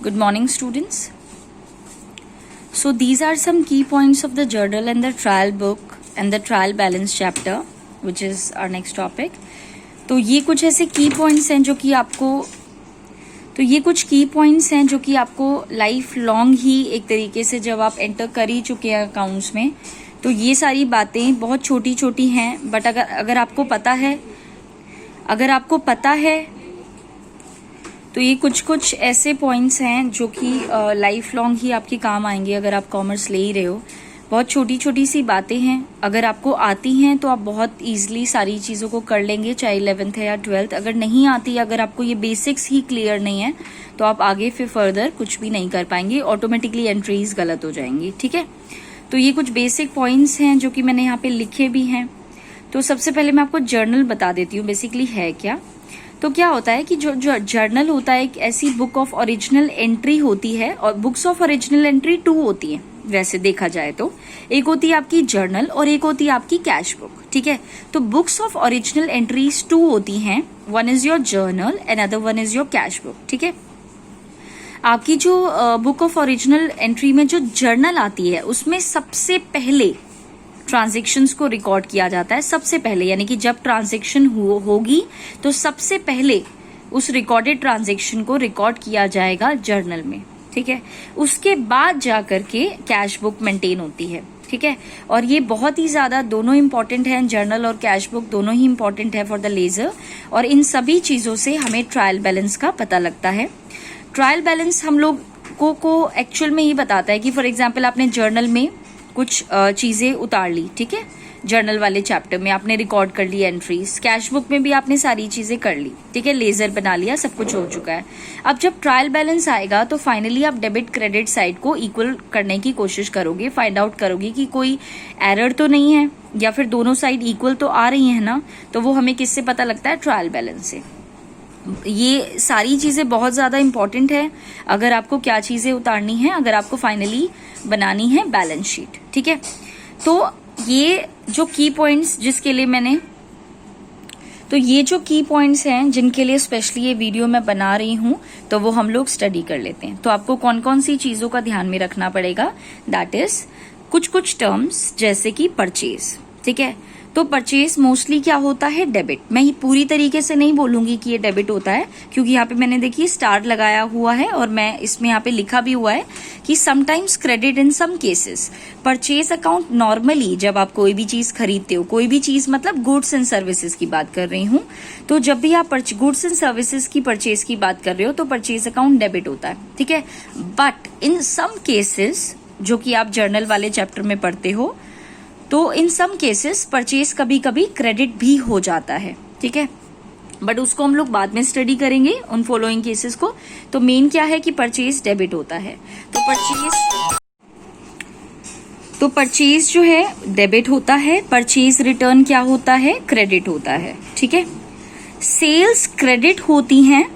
Good morning, students. So these are some key points of the journal and the trial book and the trial balance chapter, which is our next topic. तो ये कुछ ऐसे की points हैं जो कि आपको लाइफ लॉन्ग ही एक तरीके से जब आप एंटर कर ही चुके हैं अकाउंट्स में, तो ये सारी बातें बहुत छोटी छोटी हैं, बट अगर आपको पता है तो ये कुछ ऐसे पॉइंट्स हैं जो कि लाइफ लॉन्ग ही आपके काम आएंगे अगर आप कॉमर्स ले ही रहे हो। बहुत छोटी छोटी सी बातें हैं, अगर आपको आती हैं तो आप बहुत इजीली सारी चीज़ों को कर लेंगे, चाहे 11th है या 12th। अगर नहीं आती, अगर आपको ये बेसिक्स ही क्लियर नहीं है, तो आप आगे फिर फर्दर कुछ भी नहीं कर पाएंगे, ऑटोमेटिकली एंट्रीज गलत हो जाएंगी। ठीक है, तो ये कुछ बेसिक पॉइंट्स हैं जो कि मैंने यहाँ पे लिखे भी हैं। तो सबसे पहले मैं आपको जर्नल बता देती हूँ बेसिकली है क्या। तो क्या होता है कि जो जर्नल होता है एक ऐसी बुक ऑफ ओरिजिनल एंट्री होती है, और बुक्स ऑफ ओरिजिनल एंट्री 2 होती हैं वैसे देखा जाए तो। एक होती है आपकी जर्नल और एक होती है आपकी कैश बुक। ठीक है, तो बुक्स ऑफ ओरिजिनल एंट्रीज 2 होती हैं, one is your journal and other one is your cash book. ठीक है, आपकी जो बुक ऑफ ओरिजिनल एंट्री में जो जर्नल आती है उसमें सबसे पहले ट्रांजैक्शंस को रिकॉर्ड किया जाता है, सबसे पहले, यानी कि जब ट्रांजैक्शन होगी तो सबसे पहले उस रिकॉर्डेड ट्रांजैक्शन को रिकॉर्ड किया जाएगा जर्नल में। ठीक है, उसके बाद जाकर के कैश बुक मेंटेन होती है। ठीक है, और ये बहुत ही ज्यादा दोनों इंपॉर्टेंट है, जर्नल और कैश बुक दोनों ही इंपॉर्टेंट है फॉर द लेजर। और इन सभी चीजों से हमें ट्रायल बैलेंस का पता लगता है। ट्रायल बैलेंस हम लोग को एक्चुअल में ये बताता है कि फॉर एग्जाम्पल आपने जर्नल में कुछ चीजें उतार ली, ठीक है, जर्नल वाले चैप्टर में आपने रिकॉर्ड कर ली एंट्रीज, कैश बुक में भी आपने सारी चीजें कर ली, ठीक है, लेजर बना लिया, सब कुछ हो चुका है। अब जब ट्रायल बैलेंस आएगा तो फाइनली आप डेबिट क्रेडिट साइड को इक्वल करने की कोशिश करोगे, फाइंड आउट करोगे कि कोई एरर तो नहीं है, या फिर दोनों साइड इक्वल तो आ रही है ना। तो वो हमें किससे पता लगता है? ट्रायल बैलेंस से। ये सारी चीजें बहुत ज्यादा इंपॉर्टेंट है अगर आपको क्या चीजें उतारनी है, अगर आपको फाइनली बनानी है बैलेंस शीट। ठीक है, तो ये जो की पॉइंट्स हैं जिनके लिए स्पेशली ये वीडियो मैं बना रही हूं, तो वो हम लोग स्टडी कर लेते हैं। तो आपको कौन कौन सी चीजों का ध्यान में रखना पड़ेगा, दैट इज कुछ टर्म्स जैसे कि परचेज। ठीक है, तो परचेज मोस्टली क्या होता है? डेबिट। मैं पूरी तरीके से नहीं बोलूंगी कि ये डेबिट होता है, क्योंकि यहाँ पे मैंने देखिए स्टार लगाया हुआ है और मैं इसमें यहाँ पे लिखा भी हुआ है कि sometimes credit in some cases. Purchase account normally जब आप कोई भी चीज खरीदते हो, कोई भी चीज मतलब गुड्स एंड सर्विसेज की बात कर रही हूँ, तो जब भी आप गुड्स एंड सर्विसेज की परचेज की बात कर रहे हो तो परचेज अकाउंट डेबिट होता है। ठीक है, बट इन सम केसेस जो कि आप जर्नल वाले चैप्टर में पढ़ते हो, तो इन सम केसेस परचेज कभी कभी क्रेडिट भी हो जाता है। ठीक है, बट उसको हम लोग बाद में स्टडी करेंगे उन फॉलोइंग केसेस को। तो मेन क्या है कि परचेज डेबिट होता है, तो परचेज जो है डेबिट होता है, परचेज रिटर्न क्या होता है? क्रेडिट होता है। ठीक है, सेल्स क्रेडिट होती हैं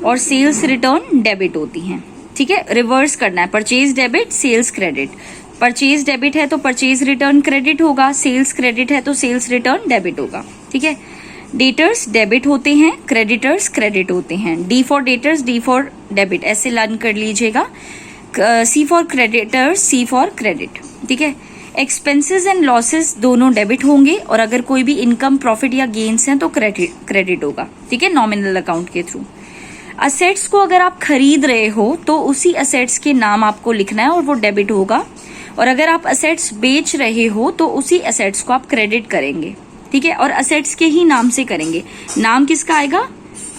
और सेल्स रिटर्न डेबिट होती हैं। ठीक है, रिवर्स करना है, purchase debit, sales credit. Purchase debit है तो परचेज रिटर्न क्रेडिट होगा, सेल्स क्रेडिट है तो सेल्स रिटर्न डेबिट होगा। ठीक है, डेटर्स डेबिट होते हैं, क्रेडिटर्स क्रेडिट होते हैं। D for debtors, D for debit, ऐसे लर्न कर लीजिएगा। C for creditors, C for credit. ठीक है, एक्सपेंसेस एंड लॉसेस दोनों डेबिट होंगे, और अगर कोई भी इनकम, प्रॉफिट या गेन्स हैं तो क्रेडिट होगा। ठीक है, नॉमिनल अकाउंट के थ्रू। असेट्स को अगर आप खरीद रहे हो तो उसी असेट्स के नाम आपको लिखना है और वो डेबिट होगा, और अगर आप असेट्स बेच रहे हो तो उसी असेट्स को आप क्रेडिट करेंगे। ठीक है, और असेट्स के ही नाम से करेंगे। नाम किसका आएगा?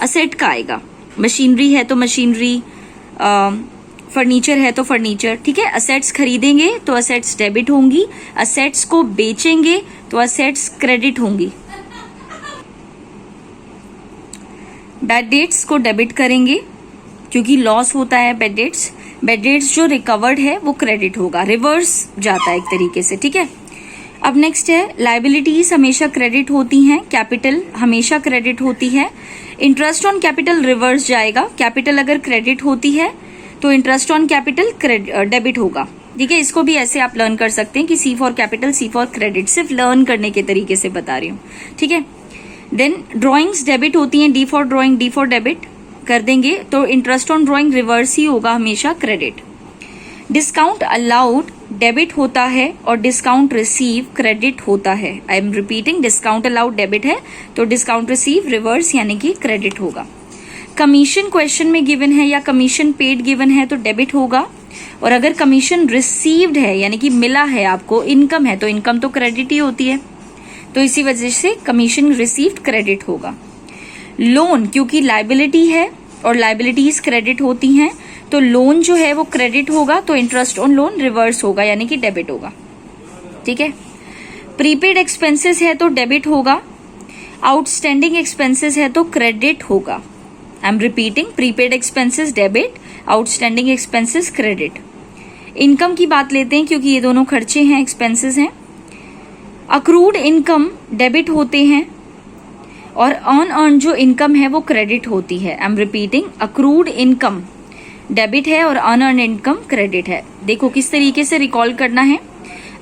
असेट का आएगा। मशीनरी है तो मशीनरी, फर्नीचर है तो फर्नीचर। ठीक है, असेट्स खरीदेंगे तो असेट्स डेबिट होंगी, असेट्स को बेचेंगे तो असेट्स क्रेडिट होंगी। बैड डेट्स को डेबिट करेंगे क्योंकि लॉस होता है बैड डेट्स। बैड डेट्स जो रिकवर्ड है वो क्रेडिट होगा, रिवर्स जाता है एक तरीके से। ठीक है, अब नेक्स्ट है लायबिलिटीज हमेशा क्रेडिट होती हैं, कैपिटल हमेशा क्रेडिट होती है। इंटरेस्ट ऑन कैपिटल रिवर्स जाएगा, कैपिटल अगर क्रेडिट होती है तो इंटरेस्ट ऑन कैपिटल डेबिट होगा। ठीक है, इसको भी ऐसे आप लर्न कर सकते हैं कि C for capital, C for credit, सिर्फ लर्न करने के तरीके से बता रही हूँ। ठीक है, देन ड्रॉइंग्स डेबिट होती हैं, D for drawing, D for debit. कर देंगे तो इंटरेस्ट ऑन ड्रॉइंग रिवर्स ही होगा हमेशा, क्रेडिट। डिस्काउंट अलाउड डेबिट होता है और डिस्काउंट रिसीव क्रेडिट होता है। I am repeating, discount allowed debit है तो डिस्काउंट रिसीव रिवर्स यानी कि क्रेडिट होगा। कमीशन क्वेश्चन में गिवन है या कमीशन पेड गिवन है तो डेबिट होगा, और अगर कमीशन रिसीव्ड है यानी कि मिला है आपको, इनकम है तो इनकम तो क्रेडिट ही होती है, तो इसी वजह से कमीशन रिसीव्ड क्रेडिट होगा। लोन क्योंकि लायबिलिटी है और लायबिलिटीज क्रेडिट होती हैं तो लोन जो है वो क्रेडिट होगा, तो इंटरेस्ट ऑन लोन रिवर्स होगा यानी कि डेबिट होगा। ठीक है। प्रीपेड एक्सपेंसेस है तो डेबिट होगा, आउटस्टैंडिंग एक्सपेंसेस है तो क्रेडिट होगा। I am repeating, prepaid expenses debit, outstanding expenses credit. Income की बात लेते हैं क्योंकि ये दोनों खर्चे हैं, एक्सपेंसेस हैं। अक्रूड इनकम डेबिट होते हैं और अनअर्न जो इनकम है वो क्रेडिट होती है। I am repeating, accrued income debit है और अनअर्न इनकम क्रेडिट है। देखो किस तरीके से रिकॉल करना है।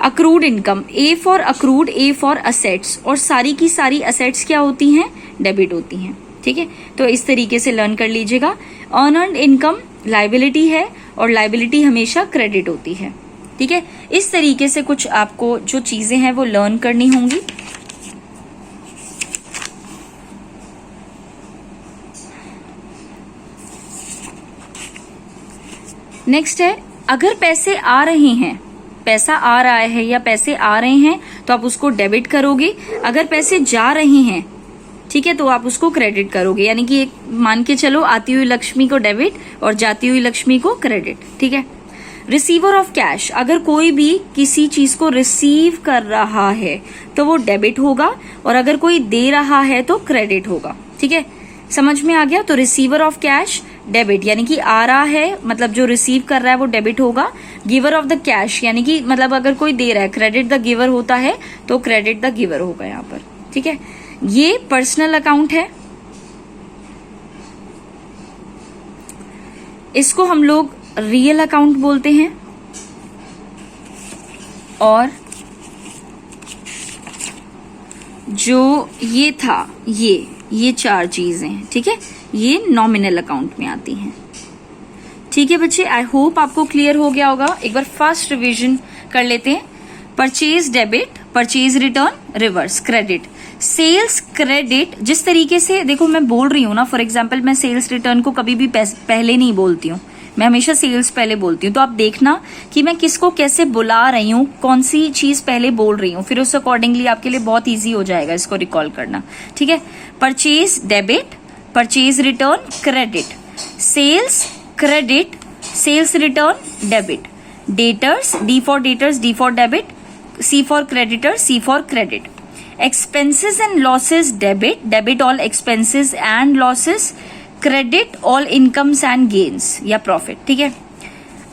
Accrued income, A for accrued, A for assets, और सारी की सारी असेट्स क्या होती हैं, डेबिट होती हैं। ठीक है, तो इस तरीके से लर्न कर लीजिएगा। अनअर्न्ड इनकम लायबिलिटी है और लायबिलिटी हमेशा क्रेडिट होती है। ठीक है, इस तरीके से कुछ आपको जो चीजें हैं वो लर्न करनी होंगी। नेक्स्ट है, अगर पैसे आ रहे हैं, पैसा आ रहा है या पैसे आ रहे हैं तो आप उसको डेबिट करोगे। अगर पैसे जा रहे हैं, ठीक है, तो आप उसको क्रेडिट करोगे, यानी कि एक मान के चलो आती हुई लक्ष्मी को डेबिट और जाती हुई लक्ष्मी को क्रेडिट। ठीक है। रिसीवर ऑफ कैश, अगर कोई भी किसी चीज को रिसीव कर रहा है तो वो डेबिट होगा, और अगर कोई दे रहा है तो क्रेडिट होगा। ठीक है, समझ में आ गया। तो रिसीवर ऑफ कैश डेबिट यानी कि आ रहा है, मतलब जो रिसीव कर रहा है वो डेबिट होगा। गिवर ऑफ द कैश यानी कि मतलब अगर कोई दे रहा है, क्रेडिट द गिवर होता है तो क्रेडिट द गिवर होगा यहाँ पर। ठीक है, ये पर्सनल अकाउंट है, इसको हम लोग रियल अकाउंट बोलते हैं, और जो ये था ये चार चीजें, ठीक है, ये नॉमिनल अकाउंट में आती हैं। ठीक है बच्चे, आई होप आपको क्लियर हो गया होगा। एक बार फर्स्ट रिवीजन कर लेते हैं। Purchase debit, purchase return reverse credit, sales credit. जिस तरीके से देखो मैं बोल रही हूँ ना, फॉर एग्जाम्पल मैं सेल्स रिटर्न को कभी भी पहले नहीं बोलती हूँ, मैं हमेशा सेल्स पहले बोलती हूँ। तो आप देखना कि मैं किसको कैसे बुला रही हूँ, कौन सी चीज पहले बोल रही हूँ, फिर उस अकॉर्डिंगली आपके लिए बहुत ईजी हो जाएगा इसको रिकॉल करना। ठीक है, purchase debit, purchase return credit, sales credit, sales return debit, debtors, D for debtors, D for debit, C for creditor, C for credit, expenses and losses debit, debit all expenses and losses, credit all incomes and gains या profit. ठीक है,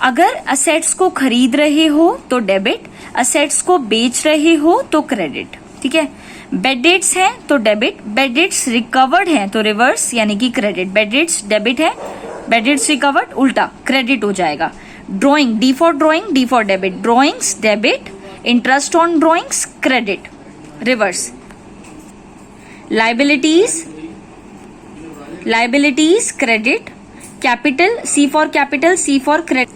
अगर assets को खरीद रहे हो तो debit, assets को बेच रहे हो तो क्रेडिट। ठीक है, बेड डेट्स हैं तो डेबिट, बेड डेट्स रिकवर्ड हैं तो रिवर्स यानी कि क्रेडिट। बेड डेट्स डेबिट है, बेड डेट्स रिकवर्ड उल्टा क्रेडिट हो जाएगा। Drawing, D for drawing, D for debit, drawings debit, interest on drawings credit reverse. Liabilities, liabilities credit, capital, C for capital, C for credit,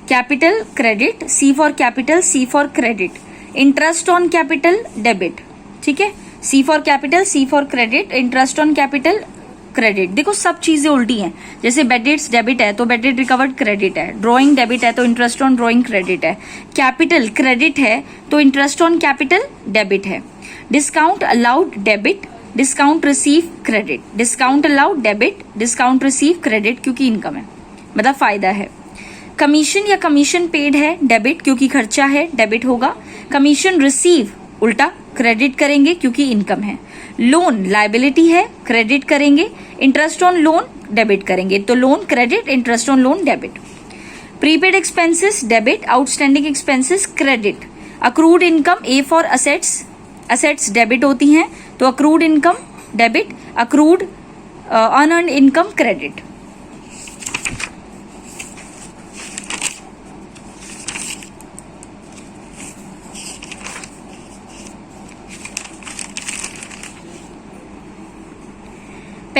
capital credit, C for capital, C for credit, interest on capital debit. ठीक है, C for capital, C for credit, interest on capital credit. देखो सब चीजें उल्टी हैं, जैसे bed debts debit है तो बेड डेट रिकवर्ड क्रेडिट है, ड्रॉइंग डेबिट है तो इंटरेस्ट ऑन ड्रॉइंग क्रेडिट है, कैपिटल क्रेडिट है तो इंटरेस्ट ऑन कैपिटल डेबिट है, discount allowed debit, discount receive credit, discount allowed debit, discount receive credit क्योंकि इनकम है मतलब फायदा है। कमीशन या कमीशन पेड है डेबिट क्योंकि खर्चा है, डेबिट होगा। कमीशन रिसीव उल्टा क्रेडिट करेंगे क्योंकि इनकम है। लोन लायबिलिटी है, क्रेडिट करेंगे। इंटरेस्ट ऑन लोन डेबिट करेंगे, तो loan credit, interest on loan debit. Prepaid expenses debit, outstanding expenses credit. Accrued income, A for assets, assets debit होती हैं तो accrued income debit, accrued unearned income credit.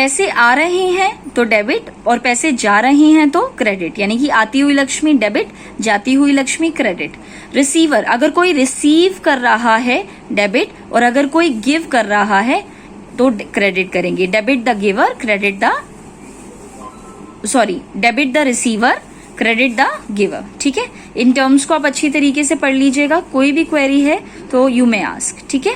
पैसे आ रहे हैं तो डेबिट और पैसे जा रहे हैं तो क्रेडिट, यानी कि आती हुई लक्ष्मी डेबिट, जाती हुई लक्ष्मी क्रेडिट। रिसीवर, अगर कोई रिसीव कर रहा है डेबिट और अगर कोई गिव कर रहा है तो क्रेडिट करेंगे। Debit the giver, credit the debit the receiver, credit the giver. ठीक है, इन टर्म्स को आप अच्छी तरीके से पढ़ लीजिएगा। कोई भी क्वेरी है तो यू मे आस्क। ठीक है,